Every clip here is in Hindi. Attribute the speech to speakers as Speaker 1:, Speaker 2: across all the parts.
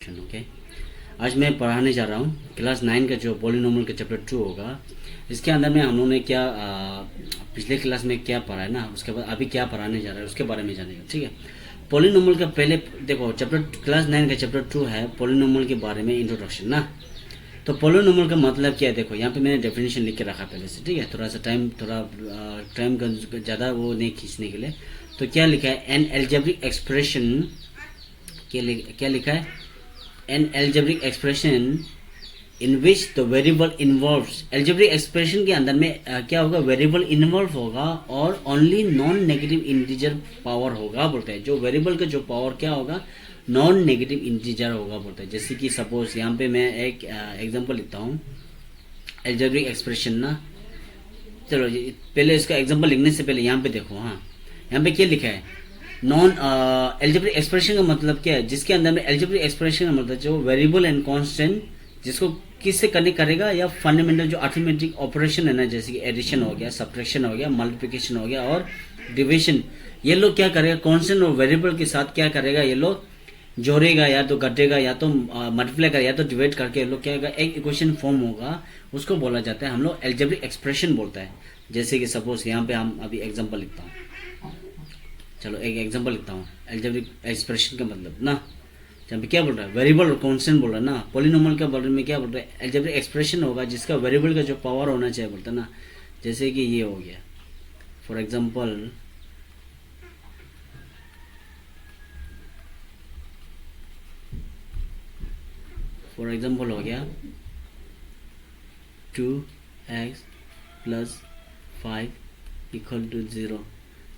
Speaker 1: ओके। आज मैं पढ़ाने जा रहा हूँ क्लास 9 का जो पॉलिनोमियल का चैप्टर 2 होगा। इसके अंदर में हम लोगों ने क्या पिछले क्लास में क्या पढ़ा है ना, उसके बाद अभी क्या पढ़ाने जा रहा है उसके बारे में जानेगा। ठीक है, पॉलिनोमियल का पहले देखो चैप्टर क्लास 9 का चैप्टर 2 है पॉलिनोमियल के बारे में इंट्रोडक्शन ना। तो पॉलिनोमियल का मतलब क्या है, देखो यहाँ पे मैंने डेफिनेशन लिख के रखा पहले से। ठीक है, थोड़ा सा टाइम का ज़्यादा वो नहीं खींचने के लिए। तो क्या लिखा है, एन एल्जेब्रिक एक्सप्रेशन क्या लिखा है, an algebraic expression in which the variable involves। algebraic expression के अंदर में क्या होगा, वेरिएबल इन्वॉल्व होगा और only non negative integer power होगा बोलते हैं। जो वेरिएबल का जो पावर क्या होगा, नॉन नेगेटिव इंटीजर होगा बोलते हैं। जैसे कि सपोज यहाँ पे मैं एक एग्जांपल लिखता हूँ, algebraic एक्सप्रेशन ना। चलो पहले इसका एग्जांपल लिखने से पहले यहाँ पे देखो, हाँ यहाँ पे क्या लिखा है, नॉन एल्जेब्रिक एक्सप्रेशन का मतलब क्या है, जिसके अंदर में एल्जेब्रिक एक्सप्रेशन का मतलब जो वेरिएबल एंड कांस्टेंट जिसको किससे कनेक्ट करेगा, या फंडामेंटल जो अरिथमेटिक ऑपरेशन है ना, जैसे कि एडिशन हो गया, सब्ट्रैक्शन हो गया, मल्टीप्लिकेशन हो गया और डिविजन, ये लोग क्या करेगा, कांस्टेंट और वेरिएबल के साथ क्या करेगा, ये लोग जोड़ेगा या तो घटेगा या तो मल्टीप्लाई करेगा या तो डिवाइड करके लोग क्या एक इक्वेशन फॉर्म होगा, उसको बोला जाता है हम लोग एल्जेब्रिक एक्सप्रेशन बोलता है। जैसे कि सपोज यहाँ पे हम अभी एग्जांपल लिखता हूँ, चलो एक एग्जांपल लिखता हूँ एल्जेब्रिक एक्सप्रेशन का मतलब ना। जहाँ पे क्या बोल रहा है, वेरिएबल और कांस्टेंट बोल रहा है ना। पॉलिनोमियल के बारे में क्या बोल रहा है, एल्जेब्रिक एक्सप्रेशन होगा जिसका वेरिएबल का जो पावर होना चाहिए बोलता है ना। जैसे कि ये हो गया, फॉर एग्जांपल हो गया 2x + 5 = 0।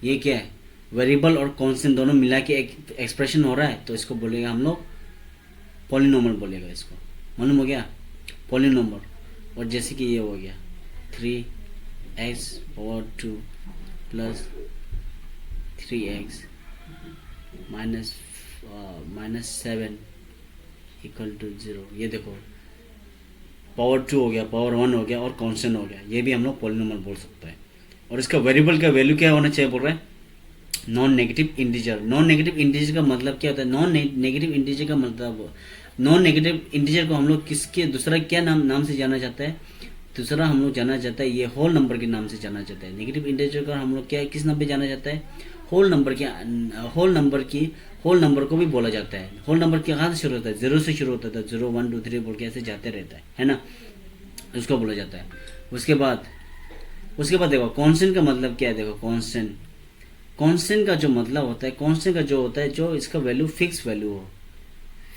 Speaker 1: ये क्या है, वेरिएबल और कांस्टेंट दोनों मिला के एक एक्सप्रेशन हो रहा है, तो इसको बोलेगा हम लोग पॉलिनोमियल बोलेगा इसको। मालूम हो गया, पॉलिनोमियल। और जैसे कि ये हो गया 3x/2 + 3x - 7 = 0। ये देखो पावर 2 हो गया, पावर 1 हो गया और कांस्टेंट हो गया, ये भी हम लोग पॉलिनोमियल बोल सकते हैं। और इसका वेरिएबल का वैल्यू क्या होना चाहिए बोल रहा है, non negative integer. Non negative integer का मतलब क्या होता है, नॉन नेगेटिव इंटीजर का मतलब, नॉन नेगेटिव इंटीजर को हम लोग किसके दूसरा क्या नाम से जाना जाता है, दूसरा हम लोग जाना जाता है ये होल नंबर के नाम से जाना जाता है। नेगेटिव इंटीजर का हम लोग क्या किस नाम पे जाना जाता है, होल नंबर को भी बोला जाता है। होल नंबर कहाँ से शुरू होता है, 0 से शुरू होता था, 0 1 2 3 बोल के ऐसे जाते रहता है ना, उसको बोला जाता है। उसके बाद देखो कांस्टेंट का मतलब क्या है, देखो कांस्टेंट का जो मतलब होता है, कांस्टेंट का जो होता है जो इसका वैल्यू फिक्स वैल्यू हो,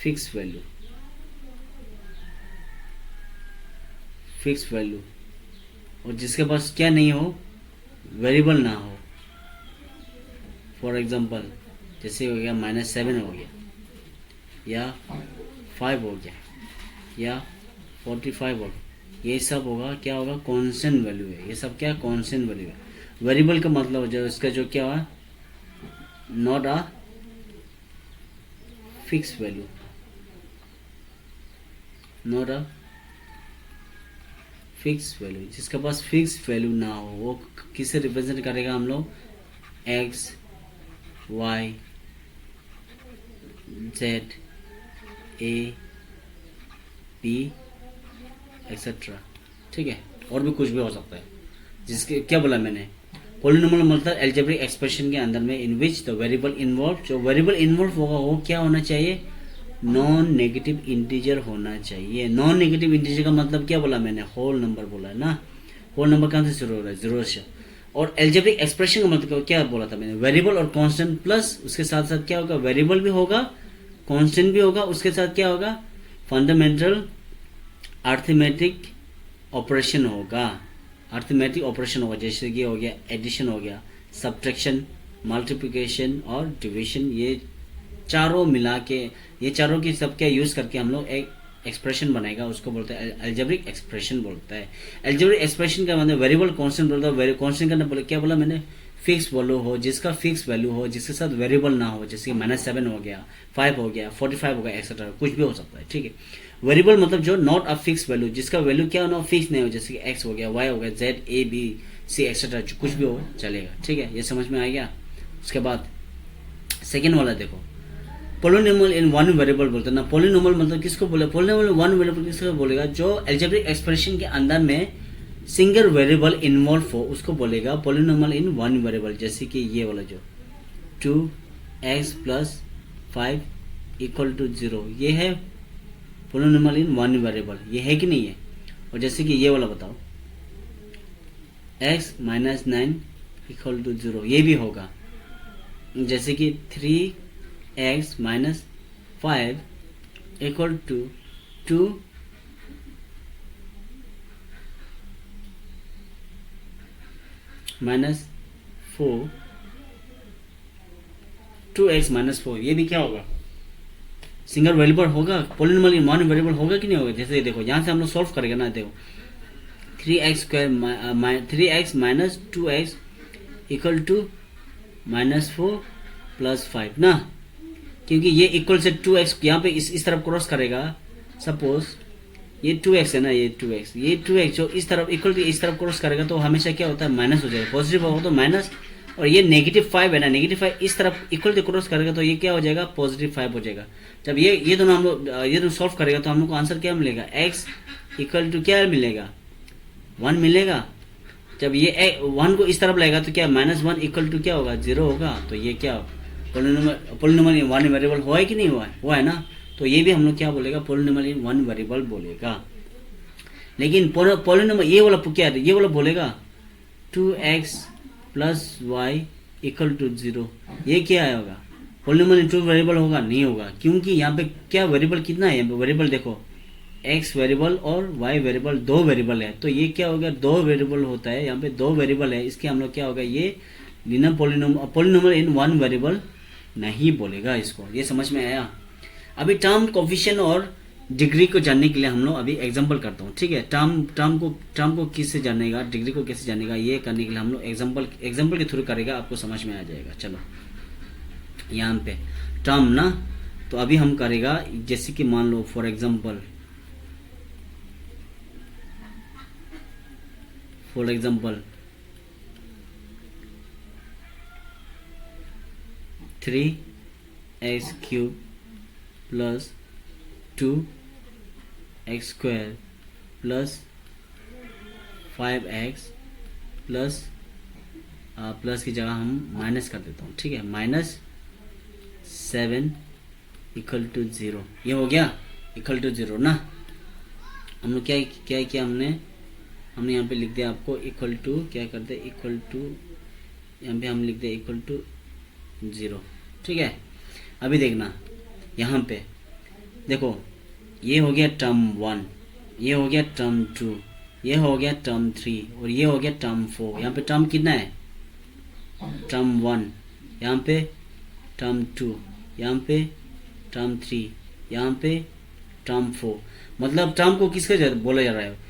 Speaker 1: फिक्स वैल्यू और जिसके पास क्या नहीं हो, वेरिएबल ना हो। फॉर एग्जांपल जैसे हो गया -7 हो गया, या 5 हो गया, या 45 हो गया, ये सब होगा क्या होगा, कांस्टेंट वैल्यू है। ये सब क्या कांस्टेंट वैल्यू है। वेरिएबल का मतलब जो इसका जो क्या हुआ, not a fix value, not a fix value. जिसके पास फिक्स वैल्यू ना हो वो किसे रिप्रेजेंट करेगा हम लोग, x y z a b etcetera. ठीक है, और भी कुछ भी हो सकता है। जिसके क्या बोला मैंने, पॉलिनोमियल मतलब एल्जेब्रिक एक्सप्रेशन के अंदर में इन विच द वेरिएबल इन्वॉल्व, जो वेरिएबल इन्वॉल्व होगा वो क्या होना चाहिए, नॉन नेगेटिव इंटीजर होना चाहिए। नॉन नेगेटिव इंटीजर का मतलब क्या बोला मैंने, होल नंबर बोला है ना। होल नंबर कहाँ से शुरू हो रहा है, 0 से। और एल्जेब्रिक एक्सप्रेशन का मतलब क्या बोला था मैंने, वेरिएबल और कांस्टेंट प्लस उसके साथ साथ क्या होगा, वेरिएबल भी होगा, कांस्टेंट भी होगा, उसके साथ क्या होगा, फंडामेंटल अरिथमेटिक ऑपरेशन होगा। अरिथमेटिक ऑपरेशन होगा, जैसे कि हो गया एडिशन हो गया, सब्ट्रैक्शन, मल्टीप्लिकेशन और डिविजन। ये चारों मिला के, ये चारों की सब क्या यूज करके हम लोग एक एक्सप्रेशन बनाएगा, उसको बोलते हैं एल्जेब्रिक एक्सप्रेशन बोलता है। एल्जेब्रिक एक्सप्रेशन का मतलब वेरिएबल कांस्टेंट बोलता है। कांस्टेंट का बोले क्या बोला मैंने, फिक्स वैल्यू हो, जिसका फिक्स वैल्यू हो, जिसके साथ वेरिएबल ना हो, जैसे -7 हो गया, 5 हो गया, 45 हो गया एक्सेट्रा, कुछ भी हो सकता है। ठीक है, वेरिएबल मतलब जो नॉट अ फिक्स वैल्यू, जिसका वैल्यू क्या होना, फिक्स नहीं हो, जैसे कि x हो गया, y हो गया, z a b c etcetera, कुछ भी हो चलेगा। ठीक है, ये समझ में आ गया। उसके बाद सेकेंड वाला देखो, पोलिनोमियल इन वन वेरिएबल बोलते हैं ना। पोलिनोमियल मतलब किसको बोले, पोलिनोमियल वन वेरिएबल किसको बोलेगा, जो अलजेब्रिक एक्सप्रेशन के अंदर में सिंगल वेरिएबल इन्वॉल्व हो उसको बोलेगा पोलिनोमियल इन वन वेरिएबल। जैसे कि ये वाला जो 2x + 5 = 0, ये है पोलिनोमियल इन वन वेरिएबल, ये है कि नहीं है। और जैसे कि ये वाला बताओ, x - 9 = 0, ये भी होगा। जैसे कि 3x - 5 = 2 - 4, 2x - 4, ये भी क्या होगा, सिंगल वेरिएबल होगा, पोलिनोमियल इन वन वेरिएबल होगा कि नहीं होगा। जैसे देखो यहाँ से हम लोग सॉल्व करेंगे ना, देखो 3x - 2x = -4 + 5 ना, क्योंकि ये इक्वल से 2x यहाँ पे इस तरफ क्रॉस करेगा। सपोज ये 2x है ना, ये 2x जो इस तरफ इक्वल टू इस तरफ क्रॉस करेगा तो हमेशा क्या होता है, माइनस हो जाएगा। पॉजिटिव होगा तो माइनस, और ये -5 है ना, -5 इस तरफ इक्वल टू क्रॉस करेगा तो ये क्या हो जाएगा, +5 हो जाएगा। जब ये दोनों हम लोग ये दोनों सॉल्व करेगा तो हम लोग को आंसर क्या मिलेगा, x = क्या मिलेगा, 1 मिलेगा। जब ये 1 को इस तरफ लगेगा तो क्या -1 = क्या होगा, 0 होगा। तो ये क्या पोलिनोमियल इन वन वेरिएबल हुआ है कि नहीं हुआ है ना। तो ये भी हम लोग क्या बोलेगा, पोलिनोमियल इन वन वेरिएबल बोलेगा। लेकिन पोलिनोमियल ये वाला क्या है, ये वाला बोलेगा 2x + y = 0, ये क्या होगा, पोलिनोमियल इन टू वेरिएबल होगा, नहीं होगा। क्योंकि यहाँ पे क्या वेरिएबल कितना है, वेरिएबल देखो x वेरिएबल और y वेरिएबल, 2 वेरिएबल है। तो ये क्या हो गया, 2 वेरिएबल होता है, यहाँ पे 2 वेरिएबल है, इसके हम लोग क्या होगा, ये linear polynomial in one variable नहीं बोलेगा इसको। ये समझ में आया। अभी टर्म, कोफिशिएंट और डिग्री को जानने के लिए हम लोग अभी एग्जांपल करता हूँ, ठीक है। टर्म को किससे जानेगा, डिग्री को कैसे जानेगा, ये करने के लिए हम लोग एग्जांपल के थ्रू करेगा, आपको समझ में आ जाएगा। चलो यहाँ पे टर्म ना, तो अभी हम करेगा, जैसे कि मान लो for example 3x³ + 2x² + 5x plus की जगह हम माइनस कर देता हूँ, ठीक है, -7 = 0, ये हो गया = 0 ना। हम लोग क्या किया, हमने यहाँ पे लिख दिया आपको इक्वल टू, क्या करते इक्वल टू, यहाँ पे हम लिख दिया = 0, ठीक है। अभी देखना यहाँ पे देखो, ये हो गया टर्म 1, ये हो गया टर्म 2, ये हो गया टर्म 3 और ये हो गया टर्म 4। यहाँ पे टर्म कितना है, टर्म 1, यहाँ पे टर्म 2, यहाँ पे टर्म 3, यहाँ पे टर्म 4। मतलब टर्म को किसके बोला जा रहा है,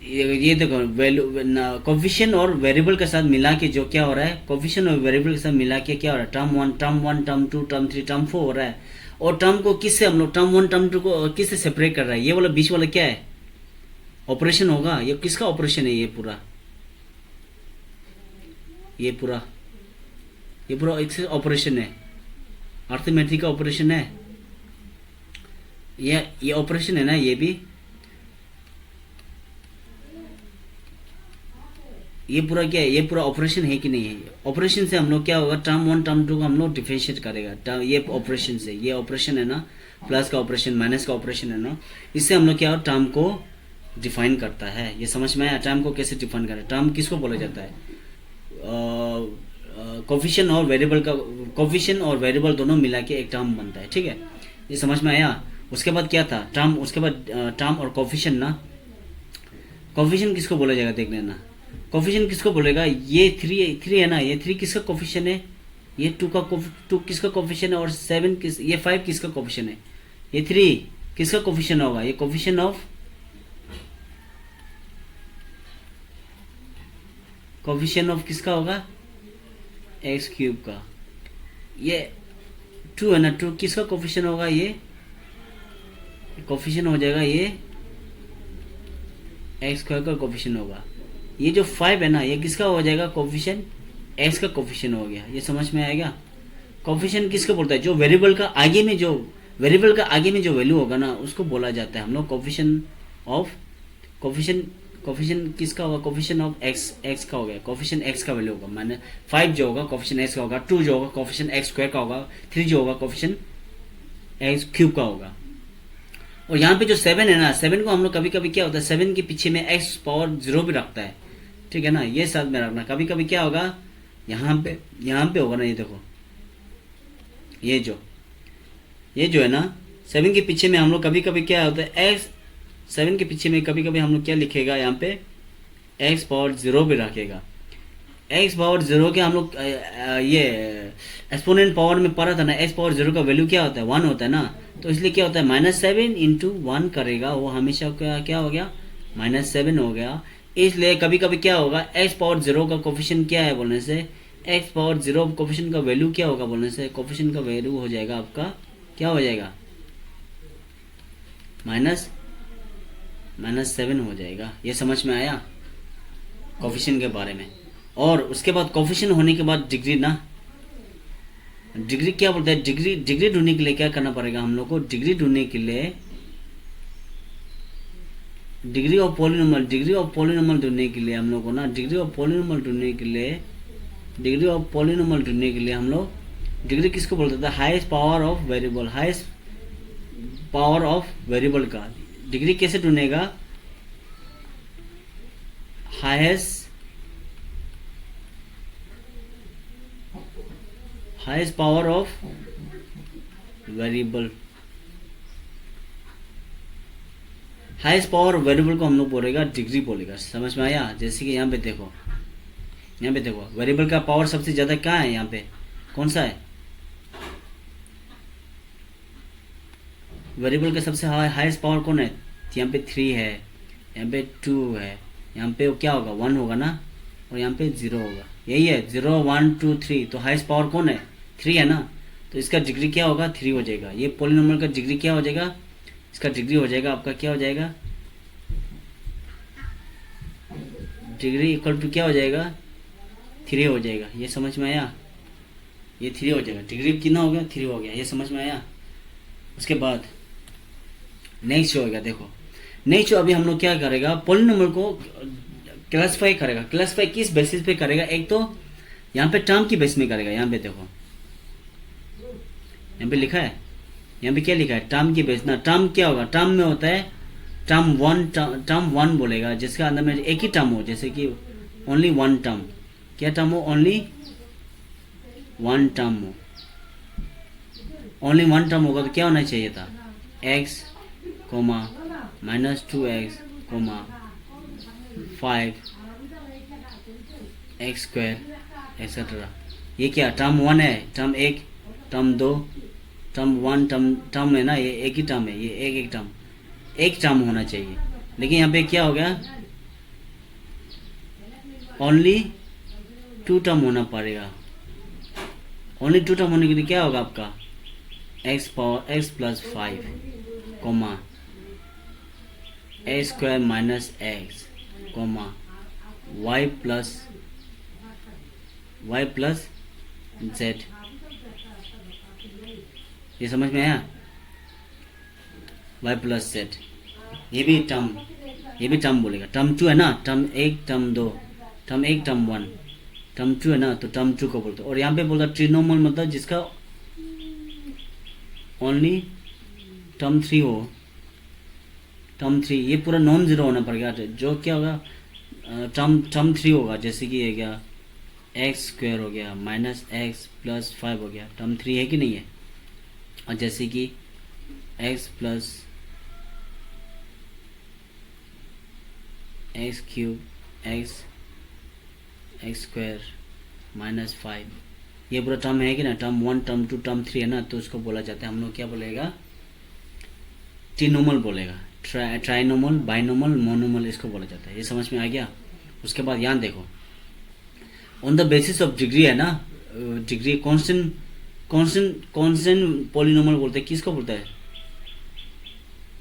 Speaker 1: ये देखो कोफिशिएंट और वेरिएबल के साथ मिला के जो क्या हो रहा है, कोफिशिएंट और वेरिएबल के साथ मिला के क्या हो रहा है, टर्म 1, टर्म 2, टर्म 3, टर्म 4 हो रहा है। और टर्म को किससे हम लोग, टर्म 1, टर्म 2 को किससे सेपरेट कर रहा है, ये वाला बीच वाला क्या है, ऑपरेशन होगा। ये किसका ऑपरेशन है, ये पूरा एक ऑपरेशन है, अर्थमेटिक का ऑपरेशन है, ये ऑपरेशन है ना। ये भी ये पूरा क्या है, ये पूरा ऑपरेशन है कि नहीं है। ऑपरेशन से हम लोग क्या होगा, टर्म 1, टर्म 2 को हम लोग डिफरेंशिएट करेगा। ये ऑपरेशन से, ये ऑपरेशन है ना, प्लस का ऑपरेशन, माइनस का ऑपरेशन है ना, इससे हम लोग क्या हो, टर्म को डिफाइन करता है। ये समझ में आया, टर्म को कैसे डिफाइन करें, टर्म किसको बोला जाता है, कोफिशिएंट और वेरिएबल का, कोफिशिएंट और वेरिएबल दोनों मिला के एक टर्म बनता है, ठीक है। ये समझ में आया। उसके बाद क्या था, टर्म, उसके बाद टर्म और कोफिशिएंट ना। कोफिशिएंट किसको बोला जाएगा, देख लेना, कोफिशिएंट किसको बोलेगा, ये 3 है ना, ये 3 किसका कोफिशिएंट है, ये 2 किसका कोफिशिएंट है, और 7 ये 5 किसका कोफिशिएंट है, ये 3 किसका कोफिशिएंट होगा, ये कोफिशिएंट ऑफ किसका होगा, x³ का। ये 2 है ना, 2 किसका कोफिशिएंट होगा, ये कोफिशिएंट हो जाएगा, ये x² का कोफिशिएंट होगा। ये जो 5 है ना, ये किसका हो जाएगा कोफिशिएंट, x का कोफिशिएंट हो गया। ये समझ में आएगा, कोफिशिएंट किसको बोलता है? जो वेरिएबल का आगे में जो वैल्यू होगा ना उसको बोला जाता है हम लोग कोफिशिएंट किसका होगा? कोफिशिएंट ऑफ एक्स का हो गया, कोफिशिएंट एक्स का वैल्यू होगा माने 5 जो होगा कोफिशिएंट एक्स का होगा, 2 जो होगा कोफिशिएंट एक्स स्क्वायर का होगा, 3 जो होगा कोफिशिएंट एक्स क्यूब का होगा। और यहाँ पे जो 7 है ना, 7 को हम लोग कभी कभी क्या होता है 7 के पीछे में एक्स पावर 0 भी रखता है, ठीक है ना, ये साथ में रखना। कभी कभी क्या होगा यहाँ पे होगा ना, ये देखो ये जो है ना 7 के पीछे में हम लोग कभी कभी क्या होता है एक्स 7 के पीछे में कभी कभी हम लोग क्या लिखेगा यहाँ पे एक्स पावर 0 भी रखेगा। एक्स पावर 0 के हम लोग ये एक्सपोनेंट पावर में पढ़ा था ना, एक्स पावर 0 का वैल्यू क्या होता है 1 होता है ना, तो इसलिए क्या होता है -7 इंटू 1 करेगा, वो हमेशा क्या हो गया -7 हो गया। इसलिए कभी कभी क्या होगा एक्स पावर 0 का कोफिशिएंट क्या है बोलने से, एक्स पावर 0 कोफिशिएंट का वैल्यू क्या होगा बोलने से, कोफिशिएंट का वैल्यू हो जाएगा आपका क्या हो जाएगा -7 हो जाएगा। ये समझ में आया कोफिशिएंट के बारे में। और उसके बाद कोफिशिएंट होने के बाद डिग्री ना, डिग्री क्या बोलते हैं, डिग्री ढूंढने के लिए क्या करना पड़ेगा हम लोग को, डिग्री ढूंढने के लिए डिग्री ऑफ पॉलिनोमियल ढूंढने के लिए हम लोग को ना डिग्री ऑफ पॉलिनोमियल ढूंढने के लिए हम लोग डिग्री किसको बोलते थे, हाईएस्ट पावर ऑफ वेरिएबल का डिग्री कैसे ढूंढेगा, highest power of variable, highest power variable को हम लोग बोलेगा डिग्री बोलेगा। समझ में आया? जैसे कि यहाँ पे देखो वेरिएबल का पावर सबसे ज्यादा कहाँ है, यहाँ पे कौन सा है, वेरिएबल का सबसे हाईएस्ट पावर कौन है, यहाँ पे 3 है, यहाँ पे 2 है, यहाँ पे क्या होगा 1 होगा ना, और यहाँ पे 0 होगा, यही है 0 1 2 3, तो हाईएस्ट पावर कौन है 3 है ना, तो इसका डिग्री क्या होगा 3 हो जाएगा। ये पॉलिनोमियल का डिग्री क्या हो जाएगा, इसका डिग्री हो जाएगा आपका क्या हो जाएगा, डिग्री इक्वल टू क्या हो जाएगा 3 हो जाएगा। ये समझ में आया? ये 3 हो जाएगा, डिग्री कितना हो गया 3 हो गया। ये समझ में आया? उसके बाद नेक्स्ट जो होगा देखो, नेक्स्ट जो अभी हम लोग क्या करेगा, पॉलिनोमियल को क्लासिफाई करेगा। क्लासिफाई किस बेसिस पे करेगा, एक तो यहाँ पे टर्म की बेस में करेगा। यहाँ पे देखो यहाँ पे लिखा है, यहाँ पे क्या लिखा है टर्म की बेस ना। टर्म क्या होगा, टर्म में होता है टर्म वन बोलेगा जिसका अंदर में एक ही टर्म हो, जैसे कि ओनली वन टर्म, क्या टर्म हो, ओनली वन टर्म हो, ओनली वन टर्म होगा तो क्या होना चाहिए था x, -2x, 5 x square etcetera. ये क्या टर्म 1 है, टर्म 1, टर्म 2, टर्म 1, टर्म है ना, ये एक ही टर्म है, ये एक टर्म होना चाहिए। लेकिन यहाँ पे क्या हो गया, ओनली 2 टर्म होना पड़ेगा। ओनली 2 टर्म होने के लिए क्या होगा आपका x + 5, a square -x, y + z। ये समझ में आया, y + z। ये भी टर्म बोलेगा। टर्म 2 है ना, term 1, term 2, term 1, term 1, term 2 है ना, तो टर्म 2 को बोलते। और यहाँ पे बोलता ट्रिनोमियल मतलब जिसका ओनली टर्म 3 हो, टर्म 3 ये पूरा नॉन जीरो होना पड़ेगा। जो क्या होगा टर्म 3 होगा, जैसे कि ये क्या x स्क्वायर हो गया -x + 5 हो गया, टर्म 3 है कि नहीं है। और जैसे कि x + x³ x स्क्वायर -5, ये पूरा टर्म है कि ना, टर्म 1, टर्म 2, टर्म 3 है ना, तो उसको बोला जाता है हम लोग क्या बोलेगा ट्रिनोमियल बोलेगा। ट्राइनोमियल, बाइनोमियल, मोनोमियल इसको बोला जाता है। ये समझ में आ गया? उसके बाद यहाँ देखो on the basis of degree है ना, डिग्री कांस्टेंट पॉलिनोमियल बोलते हैं। किसको बोलता है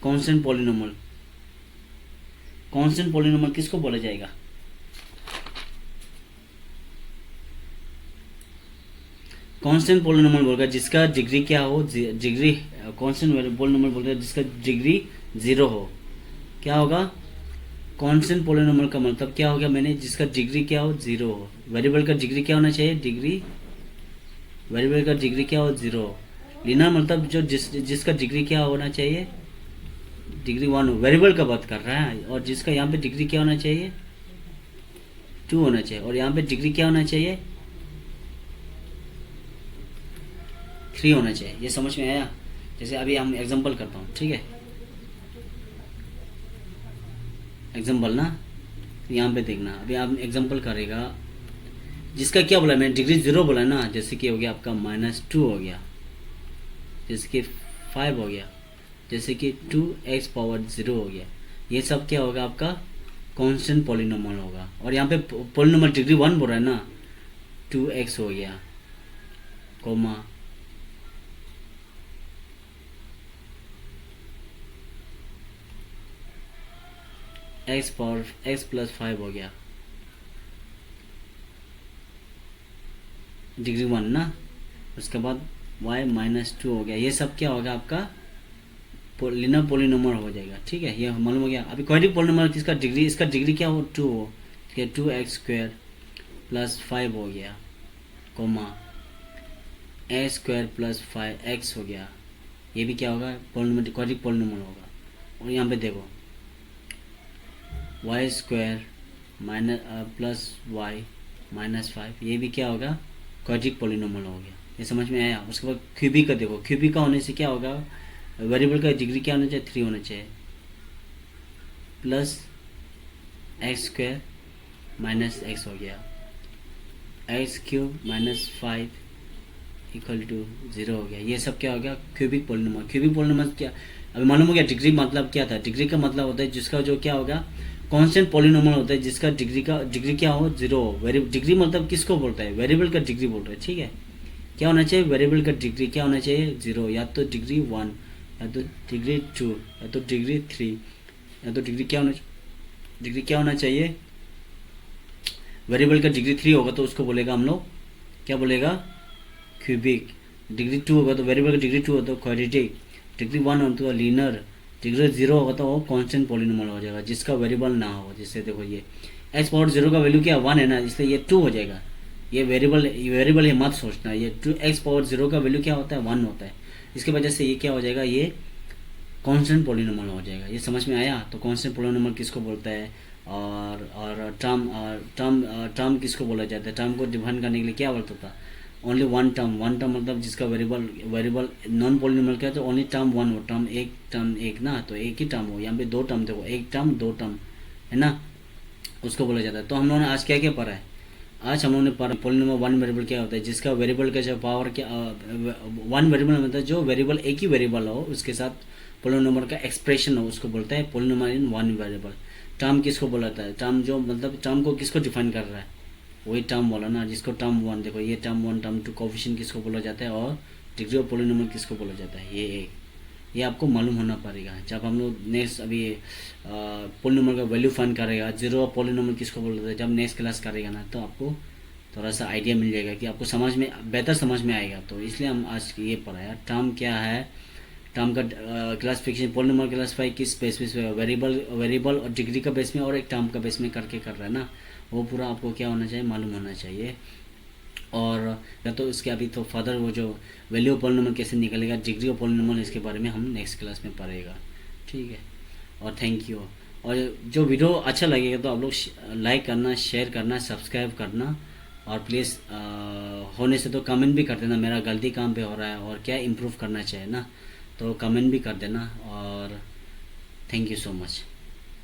Speaker 1: कांस्टेंट पॉलिनोमियल किसको बोला जाएगा, कांस्टेंट पोलिनोमियल बोलेगा जिसका डिग्री क्या हो, डिग्री कांस्टेंट पोलिनोमियल बोलेगा जिसका डिग्री 0 हो। क्या होगा? कांस्टेंट पोलिनोमियल का मतलब क्या हो गया मैंने, जिसका डिग्री क्या हो, 0 हो। वेरिएबल का डिग्री क्या होना चाहिए, डिग्री, वेरिएबल का डिग्री क्या हो, 0 हो। लीनियर मतलब जो जिसका डिग्री क्या होना चाहिए, डिग्री 1 हो। वेरिएबल का बात कर रहा है, और जिसका यहाँ पे डिग्री क्या होना चाहिए, 2 होना चाहिए, और यहाँ पे डिग्री क्या होना चाहिए, 3 होना चाहिए। ये समझ में आया? जैसे अभी हम एग्जांपल करता हूँ, ठीक है, एग्जांपल ना, यहाँ पे देखना। अभी आप एग्जांपल करेगा, जिसका क्या बोला मैंने, डिग्री 0 बोला ना। जैसे कि हो गया आपका -2 हो गया, जैसे कि 5 हो गया, जैसे कि 2x⁻0 हो गया। ये सब क्या होगा आपका, कांस्टेंट पॉलिनोमियल होगा। और यहाँ पे पॉलिनोमियल डिग्री 1 बोल रहा है ना, 2x हो गया, कोमा x+5 हो गया, डिग्री 1 ना। उसके बाद y-2 हो गया। ये सब क्या होगा आपका, लीनियर पॉलिनोमियल हो जाएगा, ठीक है। ये मालूम हो गया। अभी क्वाड्रेटिक पॉलिनोमियल किसका डिग्री, इसका डिग्री क्या हो, 2 हो, 2x² + 5 हो गया, कोमा a² + 5x हो गया। ये भी क्या होगा, पॉलिनोमियल, क्वाड्रेटिक पॉलिनोमियल होगा। और यहाँ पे देखो y² + y -5, ये भी क्या होगा, क्वाड्रेटिक पॉलिनोमियल हो गया। ये समझ में आया? उसके बाद क्यूबिक का देखो, क्यूबिक का होने से क्या होगा, वेरिएबल का डिग्री क्या होना चाहिए, 3 होना चाहिए, प्लस x² - x हो गया, x³ - 5 = 0 हो गया। ये सब क्या हो गया, क्यूबिक पॉलिनोमियल। क्यूबिक पॉलिनोमियल क्या, अभी मालूम हो गया डिग्री मतलब क्या था। डिग्री का मतलब होता है जिसका जो क्या होगा, कांस्टेंट पॉलिनोमियल होता है जिसका डिग्री क्या हो, 0 हो। डिग्री मतलब किसको बोलता है, वेरिएबल का डिग्री बोल रहा है, ठीक है। क्या होना चाहिए, वेरिएबल का डिग्री क्या होना चाहिए, 0, या तो डिग्री 1, या तो डिग्री 2, या तो डिग्री 3, या तो डिग्री क्या होना चाहिए, वेरिएबल का डिग्री 3 होगा तो उसको बोलेगा हम लोग, क्या बोलेगा, क्यूबिक। डिग्री 2 होगा तो वेरिएबल का डिग्री 2 होगा तो क्वाड्रेटिक। डिग्री 1 होगा तो लीनियर। डिग्री 0 होगा तो वो कांस्टेंट पॉलिनोमियल हो जाएगा जिसका वेरिएबल ना हो। जैसे देखो ये x⁻0 का वैल्यू क्या 1 है ना, इसलिए ये 2 हो जाएगा। ये वेरिएबल ये मत सोचना, ये x⁻0 का वैल्यू क्या होता है, 1 होता है। इसके वजह से ये क्या हो जाएगा, ये कांस्टेंट पॉलिनोमियल हो जाएगा। ये समझ में आया? तो कांस्टेंट पॉलिनोमियल किसको बोलता है, और टर्म किसको बोला जाता है। टर्म को डिफाइन करने के लिए क्या बोलता था, ओनली वन टर्म मतलब जिसका वेरिएबल नॉन पॉलिनोमियल क्या है तो ओनली टर्म 1 हो, टर्म एक ना, तो एक ही टर्म हो। यहाँ पे 2 टर्म देखो, एक टर्म 2 टर्म है ना, उसको बोला जाता है। तो हम लोगों ने आज क्या क्या पढ़ा है, आज हम लोगों ने पढ़ा पॉलिनोमियल 1 वेरिएबल क्या होता है, जिसका वेरिएबल का जो पावर क्या 1 वेरिएबल मतलब जो वेरिएबल एक ही वेरिएबल हो उसके साथ पॉलिनोमियल का एक्सप्रेशन हो, उसको बोलता है पॉलिनोमियल इन 1 वेरिएबल। टर्म किसको बोला जाता है, टर्म जो मतलब टर्म को किसको डिफाइन कर रहा है, वही टर्म बोला ना, जिसको टर्म 1 देखो, ये टर्म 1 टर्म 2 कोएफिशिएंट किसको बोला जाता है, और डिग्री ऑफ पॉलिनोमियल किसको बोला जाता है, ये आपको मालूम होना पड़ेगा। जब हम लोग नेक्स्ट अभी पॉलिनोमियल का वैल्यू फाइंड करेगा, जीरो ऑफ पॉलिनोमियल किसको बोला जाता है, जब नेक्स्ट क्लास करेगा ना तो आपको थोड़ा सा आइडिया मिल जाएगा कि आपको समझ में बेहतर समझ में आएगा। तो इसलिए हम आज ये पढ़ाया टर्म क्या है, टर्म का क्लासिफिकेशन पॉलिनोमियल क्लासिफाई किस बेस पे, वेरिएबल और डिग्री का बेस में और एक टर्म का बेस में करके कर रहा है ना, वो पूरा आपको क्या होना चाहिए, मालूम होना चाहिए। और या तो इसके अभी तो फर्दर वो जो वैल्यू ऑफ पॉलिनोमियल कैसे निकलेगा, डिग्री ऑफ पॉलिनोमियल, इसके बारे में हम नेक्स्ट क्लास में पढ़ेगा, ठीक है। और थैंक यू। और जो वीडियो अच्छा लगेगा तो आप लोग लाइक करना, शेयर करना, सब्सक्राइब करना, और प्लीज़ होने से तो कमेंट भी कर देना, मेरा गलती काम पे हो रहा है और क्या इम्प्रूव करना चाहिए ना, तो कमेंट भी कर देना। और थैंक यू सो मच।